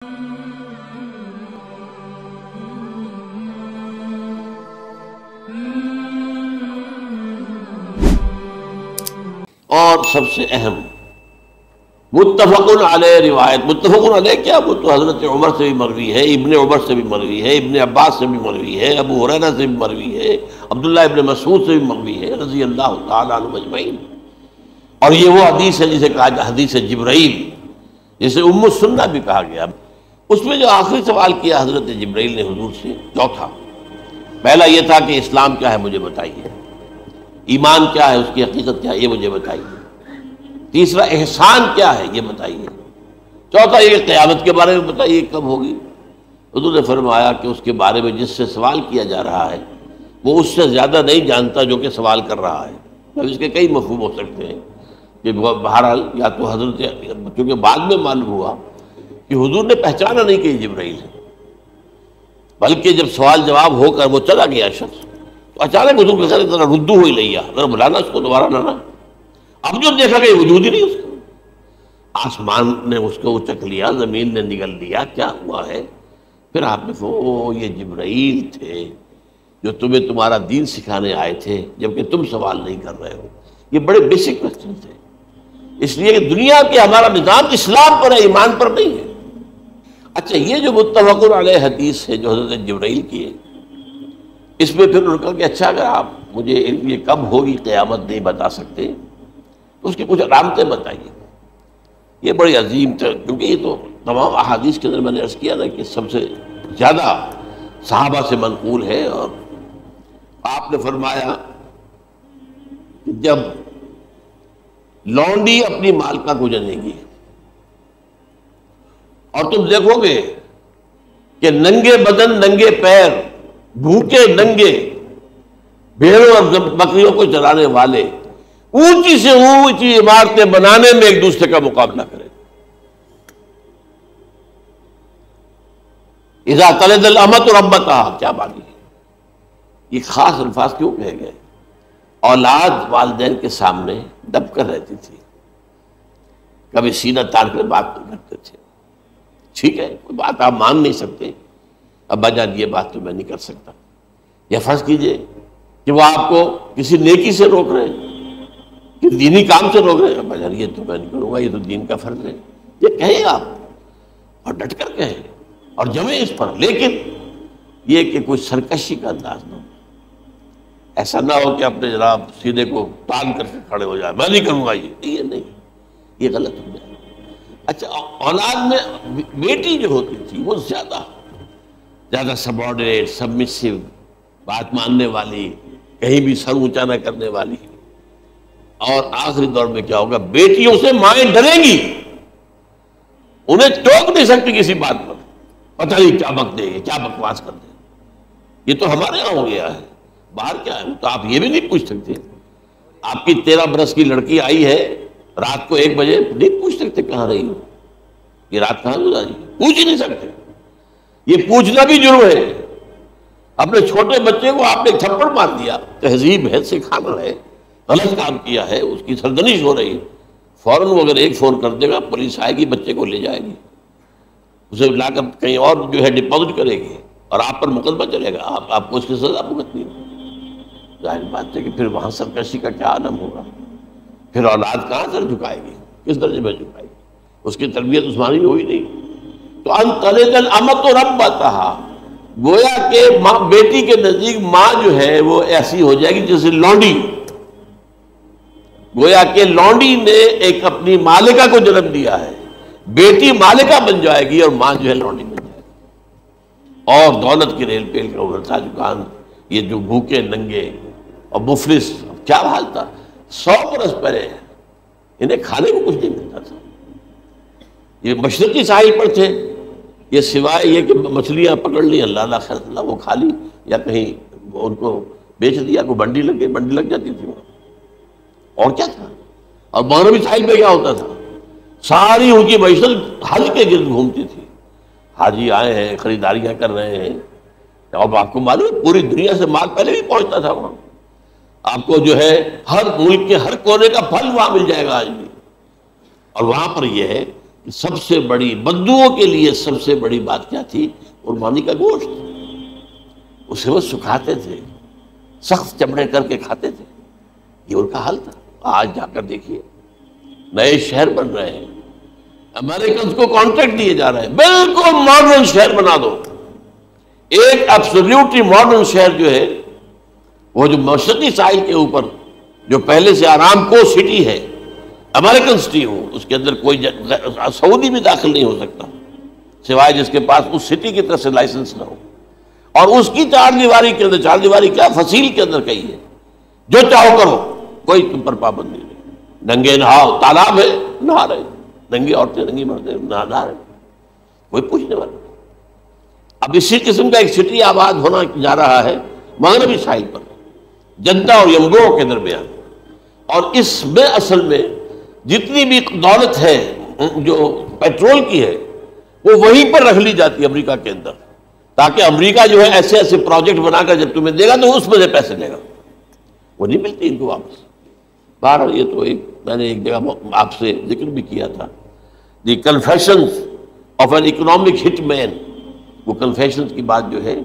اور سب سے اہم متفقن علیہ روایت، متفقن علیہ کیا؟ وہ تو حضرت عمر سے بھی مروی ہے، ابن عمر سے بھی مروی ہے، ابن عباس سے بھی مروی ہے، ابو ہریرہ سے بھی مروی ہے، عبداللہ ابن مسعود سے بھی مروی ہے رضی اللہ تعالیٰ عنہ اجمعین۔ اور یہ وہ حدیث ہے جسے کہا جائے حدیث جبرائیل، جسے ام السنہ بھی کہا گیا۔ اس میں جو آخری سوال کیا حضرت جبرائیل نے حضور سے، چوتھا، پہلا یہ تھا کہ اسلام کیا ہے مجھے بتائیے، ایمان کیا ہے، اس کی حقیقت کیا ہے یہ مجھے بتائیے، تیسرا احسان کیا ہے یہ بتائیے، چوتھا یہ قیامت کے بارے میں بتائیے کب ہوگی۔ حضور نے فرمایا کہ اس کے بارے میں جس سے سوال کیا جا رہا ہے وہ اس سے زیادہ نہیں جانتا جو کہ سوال کر رہا ہے۔ اب اس کے کئی مفہوم ہو سکتے ہیں کہ بہرحال یا تو حضرت، چونکہ بعد میں معلوم ہوا کہ حضور نے پہچانا نہیں کہ یہ جبرائیل ہے، بلکہ جب سوال جواب ہو کر وہ چلا گیا شخص تو اچانک حضور کے ذرا ردو ہوئی لیا، ذرا بلانا اس کو دوبارہ لانا۔ اب جو دیکھا کہ یہ وجود ہی نہیں اس کا، آسمان نے اس کو اچک لیا، زمین نے نگل لیا، کیا ہوا ہے؟ پھر آپ نے وہ یہ جبرائیل تھے جو تمہیں تمہارا دین سکھانے آئے تھے جبکہ تم سوال نہیں کر رہے ہو۔ یہ بڑے بیسک کوسچن تھے، اس لیے کہ دنیا کے ہمارا نظام اسلام پر ہے، ایمان پر نہیں ہے۔ اچھا، یہ جو متفق علیہ حدیث ہے جو حضرت جبرائیل کی ہے، اس میں پھر انہوں نے کہا کہ اچھا اگر آپ مجھے یہ کب ہوگی قیامت نہیں بتا سکتے تو اس کی کچھ علامتیں بتائیے۔ یہ بڑی عظیم تھا، کیونکہ یہ تو تمام احادیث کے اندر میں نے عرض کیا نا کہ سب سے زیادہ صحابہ سے منقول ہے۔ اور آپ نے فرمایا کہ جب لونڈی اپنی مالکہ کو جنے گی اور تم دیکھو گے کہ ننگے بدن ننگے پیر بھوکے ننگے بھیڑوں اور بکریوں کو چرانے والے اونچی سے اونچی عمارتیں بنانے میں ایک دوسرے کا مقابلہ کریں، اذا تلد الامۃ ربتہا، کیا بات ہے؟ یہ خاص الفاظ کیوں کہے گئے؟ اولاد والدین کے سامنے دب کر رہتی تھی، کبھی سینہ تان کر بات نہیں کرتے تھے۔ ٹھیک ہے، کوئی بات آپ مان نہیں سکتے، ابا جان یہ بات تو میں نہیں کر سکتا، یا فرض کیجئے کہ وہ آپ کو کسی نیکی سے روک رہے ہیں، کہ دینی کام سے روک رہے ہیں، ابا جان یہ تو میں نہیں کروں گا، یہ تو دین کا فرض ہے، یہ کہیں آپ اور ڈٹ کر کہیں اور جمیں اس پر، لیکن یہ کہ کوئی سرکشی کا انداز نہ ہو، ایسا نہ ہو کہ اپنے جناب سیدھے کو تان کر کے کھڑے ہو جائے، میں نہیں کروں گا، یہ نہیں، یہ غلط ہو جائے۔ اچھا، اولاد میں بیٹی جو ہوتی تھی وہ زیادہ سبارڈینیٹ، سبمسیو، بات ماننے والی، کہیں بھی سر اونچا نہ کرنے والی۔ اور آخری دور میں کیا ہوگا؟ بیٹیوں سے مائیں ڈریں گی، انہیں ٹوک نہیں سکتی کسی بات پر، پتہ نہیں کیا بک دے گی، کیا بکواس کر دے۔ یہ تو ہمارے یہاں ہو گیا ہے، باہر کیا ہے تو آپ یہ بھی نہیں پوچھ سکتے۔ آپ کی 13 برس کی لڑکی آئی ہے رات کو 1 بجے، نہیں پوچھ سکتے کہاں رہی ہو، یہ رات کہاں گزاری، پوچھ ہی نہیں سکتے۔ یہ پوچھنا بھی جرم ہے۔ اپنے چھوٹے بچے کو آپ نے تھپڑ مار دیا، تہذیب ہے، سکھانا ہے، غلط کام کیا ہے، اس کی سرزنش ہو رہی ہے، فوراً وہ اگر ایک فون کر دے گا پولیس آئے گی، بچے کو لے جائے گی، اسے لا کر کہیں اور جو ہے ڈپازٹ کرے گی اور آپ پر مقدمہ چلے گا، آپ کو اس کی سزا بھگتنی ہے۔ ظاہر بات ہے کہ پھر وہاں سرکشی کا کیا عالم ہوگا، پھر اولاد کہاں سر جھکائے گی، کس درجے میں جھکائے گی؟ اس کی تربیت عثمانی ہوئی نہیں۔ تو ان تلد الامۃ ربتہا، گویا کہ ماں، بیٹی کے نزدیک ماں جو ہے وہ ایسی ہو جائے گی جیسے لونڈی، گویا کہ لونڈی نے ایک اپنی مالکہ کو جنم دیا ہے، بیٹی مالکہ بن جائے گی اور ماں جو ہے لونڈی بن جائے گی، اور دولت کی ریل پیل کا ابھرتا دکان، یہ جو بھوکے ننگے اور مفلس، کیا حال تھا 100 برس پہلے، انہیں کھانے کو کچھ نہیں ملتا تھا۔ یہ مشرقی ساحل پر تھے، یہ سوائے یہ کہ مچھلیاں پکڑ لی، اللہ خیر اللہ، وہ کھا لی یا کہیں ان کو بیچ دیا، کوئی بنڈی لگ گئی، بنڈی لگ جاتی تھی وہاں، اور کیا تھا۔ اور مغربی ساحل پہ کیا ہوتا تھا؟ ساری ان کی معیشت حج کے گرد گھومتی تھی، حاجی آئے ہیں، خریداریاں کر رہے ہیں، اور آپ کو معلوم ہے پوری دنیا سے مال پہلے بھی پہنچتا تھا وہاں، آپ کو جو ہے ہر ملک کے ہر کونے کا پھل وہاں مل جائے گا آج بھی۔ اور وہاں پر یہ ہے سب سے بڑی بدوؤں کے لیے سب سے بڑی بات کیا تھی؟ قربانی کا گوشت. اسے وہ سکھاتے تھے، سخت چمڑے کر کے کھاتے تھے. یہ ان کا حل تھا. آج جا کر دیکھیے نئے شہر بن رہے ہیں، امریکنز کو کانٹریکٹ دیے جا رہے ہیں، بالکل ماڈرن شہر بنا دو. ایک ایبسولوٹلی ماڈرن شہر جو ہے وہ جو مشرقی ساحل کے اوپر جو پہلے سے آرام کو سٹی ہے، امریکن سٹی ہو، اس کے اندر کوئی سعودی بھی داخل نہیں ہو سکتا سوائے جس کے پاس اس سٹی کی طرف سے لائسنس نہ ہو. اور اس کی چار دیواری کے اندر، چار دیواری کیا فصیل کے اندر کہی ہے، جو چاہو کرو، کوئی تم پر پابندی نہیں. ننگے نہاؤ، تالاب ہے نہا رہے، ننگی عورتیں ننگی مردیں نہا رہے، کوئی پوچھنے والا. اب اسی قسم کا ایک سٹی آباد ہونا جا رہا ہے مغربی ساحل پر، جدہ اور ینبوع کے درمیان. اور اس میں اصل میں جتنی بھی دولت ہے جو پیٹرول کی ہے وہ وہیں پر رکھ لی جاتی ہے امریکہ کے اندر، تاکہ امریکہ جو ہے ایسے ایسے پروجیکٹ بنا کر جب تمہیں دے گا تو اس میں سے پیسے دے گا، وہ نہیں ملتی ان کو واپس. بہرحال یہ تو میں نے ایک جگہ آپ سے ذکر بھی کیا تھا، دی کنفیشنز آف این اکنامک ہٹ مین. وہ کنفیشنز کی بات جو ہے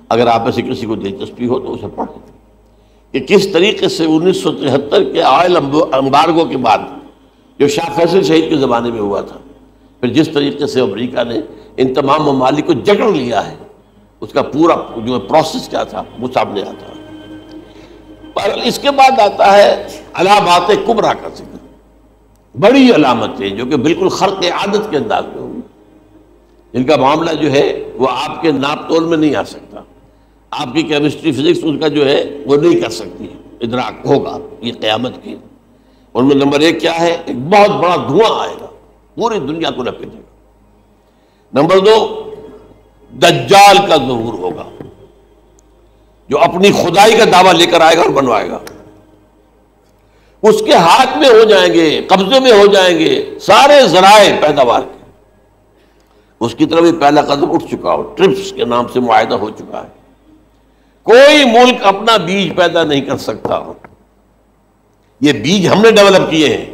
اگر آپ میں سے کسی کو دلچسپی ہو تو اسے پڑھیں کہ کس طریقے سے 1973 کے آئل امبارگو کے بعد جو شاہ فیصل شہید کے زمانے میں ہوا تھا، پھر جس طریقے سے امریکہ نے ان تمام ممالک کو جکڑ لیا ہے، اس کا پورا جو پروسیس کیا تھا وہ سامنے آتا ہے. پر اس کے بعد آتا ہے علامات کبریٰ کا ذکر، بڑی علامتیں جو کہ بالکل خرق عادت کے انداز میں ہوگی، جن کا معاملہ جو ہے وہ آپ کے ناپ تول میں نہیں آ سکتا، آپ کی کیمسٹری فزکس اس کا جو ہے وہ نہیں کر سکتی ادراک ہوگا یہ قیامت کی. ان میں نمبر 1 کیا ہے؟ ایک بہت بڑا دھواں آئے گا، پوری دنیا کو لپیٹے گا. نمبر 2 دجال کا ظہور ہوگا، جو اپنی خدائی کا دعویٰ لے کر آئے گا اور بنوائے گا. اس کے ہاتھ میں ہو جائیں گے، قبضے میں ہو جائیں گے سارے ذرائع پیداوار کے. اس کی طرف بھی پہلا قدم اٹھ چکا ہو، ٹرپس کے نام سے معاہدہ ہو چکا ہے. کوئی ملک اپنا بیج پیدا نہیں کر سکتا. یہ بیج ہم نے ڈیولپ کیے ہیں.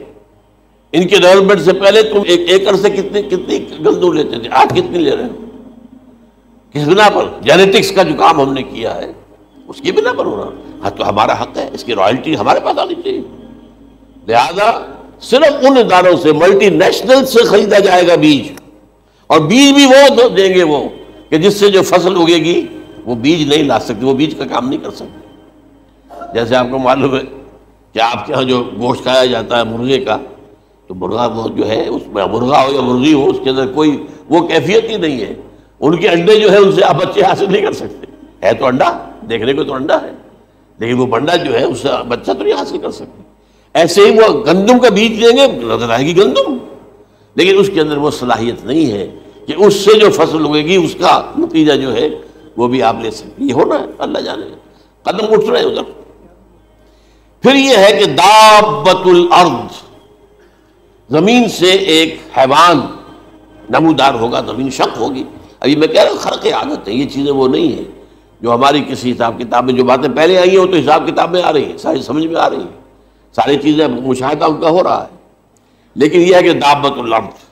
ان کے ڈیولپمنٹ سے پہلے تم ایک ایکڑ سے کتنی گندم لیتے تھے، آج کتنی لے رہے ہو؟ کس بنا پر؟ جینیٹکس کا جو کام ہم نے کیا ہے اس کی بنا پر ہو رہا. ہاں تو ہمارا حق ہے، اس کی رائلٹی ہمارے پاس آنی چاہیے. لہذا صرف ان اداروں سے، ملٹی نیشنل سے خریدا جائے گا بیج، اور بیج بھی وہ دیں گے وہ کہ جس سے جو فصل اگے گی وہ بیج نہیں لا سکتے، وہ بیج کا کام نہیں کر سکتے. جیسے آپ کو معلوم ہے کہ آپ کے ہاں جو گوشت کھایا جاتا ہے مرغے کا، تو مرغا وہ جو ہے اس میں مرغا ہو یا مرغی ہو، اس کے اندر کوئی وہ کیفیت ہی نہیں ہے. ان کے انڈے جو ہے ان سے آپ بچے حاصل نہیں کر سکتے. ہے تو انڈا، دیکھنے کو تو انڈا ہے، لیکن وہ بنڈا جو ہے اس سے بچہ تو نہیں حاصل کر سکتے. ایسے ہی وہ گندم کا بیج دیں گے، نظر آئے گی گندم، لیکن اس کے اندر وہ صلاحیت نہیں ہے کہ اس سے جو فصل اگے گی اس کا نتیجہ جو ہے وہ بھی آپ لے سکتے. یہ ہونا ہے، اللہ جانے، قدم اٹھ رہے ہیں ادھر. پھر یہ ہے کہ دابۃ الارض، زمین سے ایک حیوان نمودار ہوگا، زمین شق ہوگی. ابھی میں کہہ رہا ہوں خرق عادت ہے، یہ چیزیں وہ نہیں ہیں جو ہماری کسی حساب کتاب میں جو باتیں پہلے آئی ہیں وہ تو حساب کتاب میں آ رہی ہیں، ساری سمجھ میں آ رہی ہیں، ساری چیزیں مشاہدہ ان کا ہو رہا ہے. لیکن یہ ہے کہ دابۃ الارض،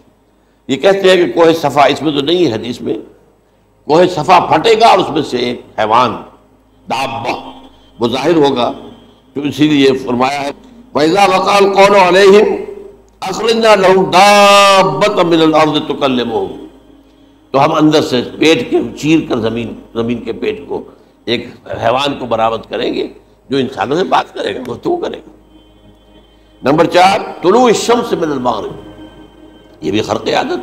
یہ کہتے ہیں کہ کوہ صفا، اس میں تو نہیں ہے حدیث میں، کوہ صفا پھٹے گا اور اس میں سے ایک حیوان دابہ وہ ظاہر ہوگا. تو اسی لیے فرمایا ہے وَإِذَا وَقَعَ الْقَوْلُ عَلَيْهِمْ أَخْرَجْنَا لَهُمْ دَابَّةً مِّنَ الْأَرْضِ تُكَلِّمُهُمْ. تو ہم اندر سے پیٹ کے چیر کر زمین کے پیٹ کو ایک حیوان کو برآمد کریں گے جو انسانوں سے بات کرے گا، گفتگو کرے گا. نمبر 4 طلوع الشمس من المغرب، یہ بھی خرق عادت.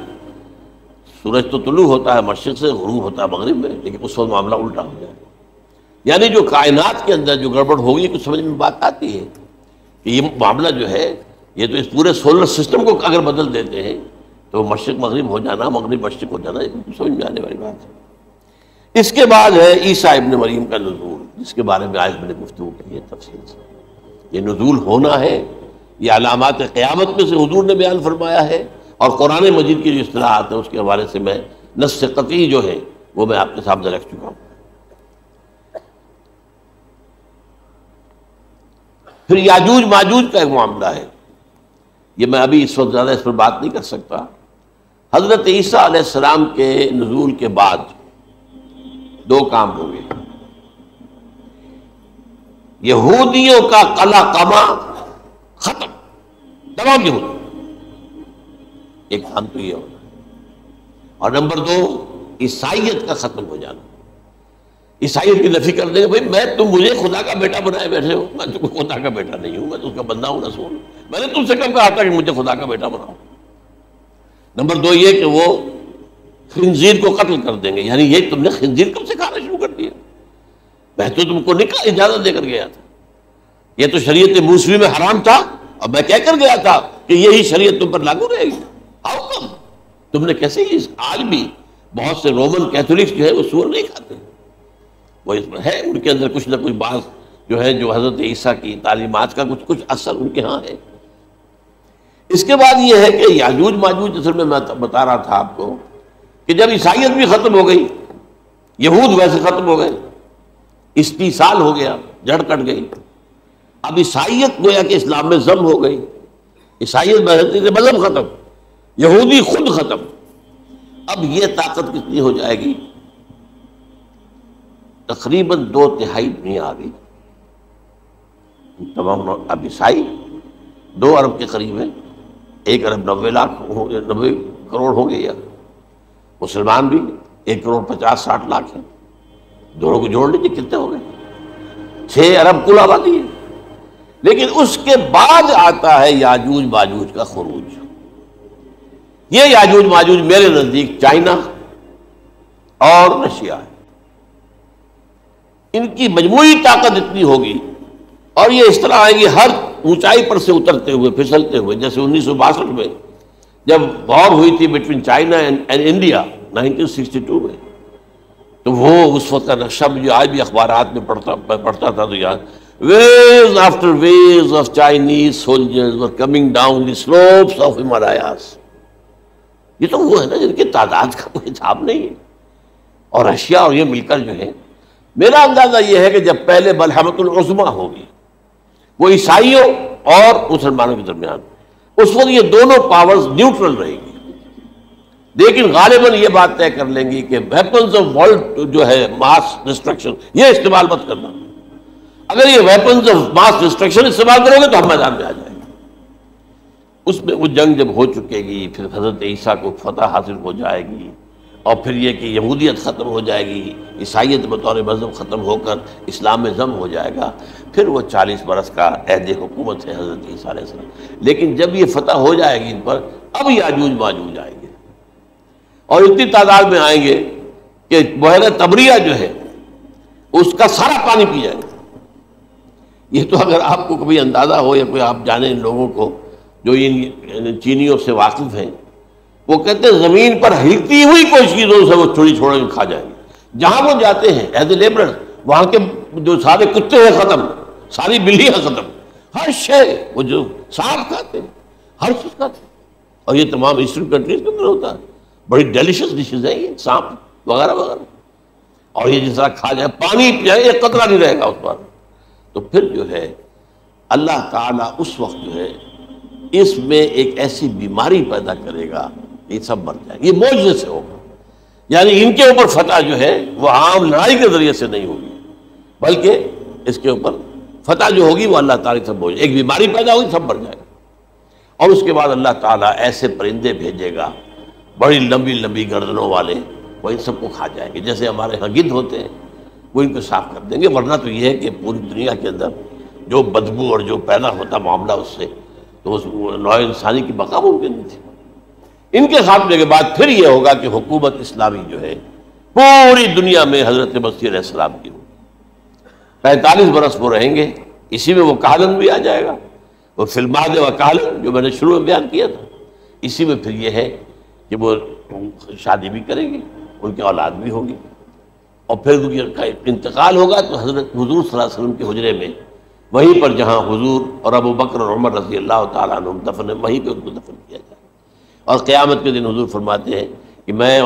سورج تو طلوع ہوتا ہے مشرق سے، غروب ہوتا ہے مغرب میں، لیکن اس وقت معاملہ الٹا ہو جائے. یعنی جو کائنات کے اندر جو گڑبڑ ہوگی کچھ سمجھ میں بات آتی ہے کہ یہ معاملہ جو ہے یہ تو اس پورے سولر سسٹم کو اگر بدل دیتے ہیں تو مشرق مغرب ہو جانا، مغرب مشرق ہو جانا، یہ سمجھ میں آنے والی بات ہے. اس کے بعد ہے عیسیٰ ابن مریم کا نزول، جس کے بارے میں آج میں نے گفتگو کی ہے تفصیل سے. یہ نزول ہونا ہے، یہ علامات قیامت میں سے حضور نے بیان فرمایا ہے، اور قرآن مجید کی جو اصطلاحات ہیں اس کے حوالے سے میں نص قطعی جو ہے وہ میں آپ کے سامنے رکھ چکا ہوں. پھر یاجوج ماجوج کا ایک معاملہ ہے، یہ میں ابھی اس وقت زیادہ اس پر بات نہیں کر سکتا، حضرت عیسیٰ علیہ السلام کے نزول کے بعد دو کام ہوں گے. یہودیوں کا قلع قمع ختم، تمام یہود، ایک کام تو یہ ہونا. اور نمبر دو، عیسائیت کا ختم ہو جانا. عیسائیت کی نفی کر دیں گے. بھائی تم مجھے خدا کا بیٹا بنائے بیٹھے ہو، میں تم خدا کا بیٹا نہیں ہوں، میں تو اس کا بندہ ہوں، رسول ہوں. میں نے تم سے کب کہا تھا کہ مجھے خدا کا بیٹا بناؤ. نمبر دو یہ کہ وہ خنزیر کو قتل کر دیں گے. یعنی یہ تم نے خنزیر کب سے کھانا شروع کر دیا؟ میں تو تم کو نکاح اجازت دے کر گیا تھا. یہ تو شریعت موسوی میں حرام تھا اور میں کہہ کر گیا تھا کہ یہی شریعت تم پر لاگو رہے گی. How come? تم نے کیسے؟ آج بھی بہت سے رومن کیتھولکس جو ہے وہ سور نہیں کھاتے. وہ اس میں ہے ان کے اندر کچھ نہ کچھ بات جو ہے جو حضرت عیسیٰ کی تعلیمات کا کچھ اثر ان کے ہاں ہے. اس کے بعد یہ ہے کہ یاجوج ماجوج، اصل میں بتا رہا تھا آپ کو کہ جب عیسائیت بھی ختم ہو گئی، یہود ویسے ختم ہو گئے، استیصال ہو گیا، جڑ کٹ گئی. اب عیسائیت گویا کہ اسلام میں ضم ہو گئی. عیسائیت مذہب ختم، یہودی خود ختم. اب یہ طاقت کتنی ہو جائے گی؟ تقریباً 2/3 دنیا آ گئی. تمام اب عیسائی 2 ارب کے قریب ہے، 1 ارب 90 کروڑ ہو گئے. یا مسلمان بھی 1 کروڑ 50-60 لاکھ ہیں. دونوں کو جوڑ لیجیے کتنے ہو گئے؟ 6 ارب کل آبادی ہے. لیکن اس کے بعد آتا ہے یاجوج ماجوج کا خروج. یہ یاجوج ماجوج میرے نزدیک چائنا اور رشیا ہے. ان کی مجموعی طاقت اتنی ہوگی اور یہ اس طرح آئیں گی ہر اونچائی پر سے اترتے ہوئے، پھسلتے ہوئے. جیسے 1962 میں جب وار ہوئی تھی بٹوین چائنا اینڈ انڈیا 1962 میں، تو وہ اس وقت کا نقشہ مجھے آج بھی اخبارات میں پڑھتا تھا تو یاد، waves after waves of Chinese soldiers were coming down the slopes of Himalayas. یہ تو وہ ہے نا جن کی تعداد کا کوئی حساب نہیں ہے. اور رشیا اور یہ مل کر جو ہے، میرا اندازہ یہ ہے کہ جب پہلے ملحمۃ العظمیٰ ہوگی وہ عیسائیوں اور مسلمانوں کے درمیان، اس وقت یہ دونوں پاورز نیوٹرل رہے گی. لیکن غالباً یہ بات طے کر لیں گی کہ ویپنز آف ورلڈ جو ہے ماس ڈسٹرکشن، یہ استعمال مت کرنا. اگر یہ ویپنز آف ماس ڈسٹرکشن استعمال کرو گے تو ہم میدان میں آ جائیں گے. اس میں وہ جنگ جب ہو چکے گی، پھر حضرت عیسیٰ کو فتح حاصل ہو جائے گی، اور پھر یہ کہ یہودیت ختم ہو جائے گی، عیسائیت بطور مذہب ختم ہو کر اسلام میں ضم ہو جائے گا. پھر وہ 40 برس کا عہد حکومت ہے حضرت عیسیٰ علیہ السلام. لیکن جب یہ فتح ہو جائے گی ان پر، اب یاجوج ماجوج آئیں گے اور اتنی تعداد میں آئیں گے کہ بحیرہ طبریہ جو ہے اس کا سارا پانی پی جائے گا. یہ تو اگر آپ کو کبھی اندازہ ہو یا کوئی آپ جانیں ان لوگوں کو جو ان چینیوں سے واقف ہیں، وہ کہتے ہیں زمین پر ہلتی ہوئی کوئی چیزوں سے وہ چھوڑی چھوڑ کے کھا جائیں گے. جہاں وہ جاتے ہیں ایز اے لیبرر، وہاں کے جو سارے کتے ہیں ختم، ساری بلیاں ختم، ہر شے وہ جو سانپ کھاتے ہیں، ہر چیز کھاتے ہیں. اور یہ تمام ایسٹرن کنٹریز کے اندر ہوتا ہے. بڑی ڈیلیشس ڈشز ہیں یہ سانپ وغیرہ وغیرہ. اور یہ جس طرح کھا جائے، پانی پیا ایک قطرہ نہیں رہے گا اس پر. تو پھر جو ہے اللہ تعالیٰ اس وقت جو ہے اس میں ایک ایسی بیماری پیدا کرے گا، یہ سب مر جائیں گے. یہ معجزے سے ہوگا. یعنی ان کے اوپر فتح جو ہے وہ عام لڑائی کے ذریعے سے نہیں ہوگی، بلکہ اس کے اوپر فتح جو ہوگی وہ اللہ تعالیٰ سب ایک بیماری پیدا ہوگی، سب مر جائے گا. اور اس کے بعد اللہ تعالیٰ ایسے پرندے بھیجے گا بڑی لمبی لمبی گردنوں والے، وہ ان سب کو کھا جائیں گے. جیسے ہمارے ہاں گدھ ہوتے ہیں وہ ان کو صاف کر دیں گے. ورنہ تو یہ ہے کہ پوری دنیا کے اندر جو بدبو اور جو پیدا ہوتا معاملہ اس سے، تو اس نوع انسانی کی بقا ممکن نہیں تھی. ان کے خاتمے کے بعد پھر یہ ہوگا کہ حکومت اسلامی جو ہے پوری دنیا میں حضرت مسیح علیہ السلام کی ہوگی. 45 برس وہ رہیں گے. اسی میں وہ کہلن بھی آ جائے گا، وہ فلماد و کہلن جو میں نے شروع میں بیان کیا تھا. اسی میں پھر یہ ہے کہ وہ شادی بھی کریں گے، ان کی اولاد بھی ہوگی، اور پھر ان کا انتقال ہوگا تو حضرت حضور صلی اللہ علیہ وسلم کے حجرے میں، وہیں پر جہاں حضور اور ابو بکر اور عمر رضی اللہ تعالیٰ عنہم دفن ہیں، وہیں پہ ان کو دفن کیا جائے. اور قیامت کے دن حضور فرماتے ہیں کہ میں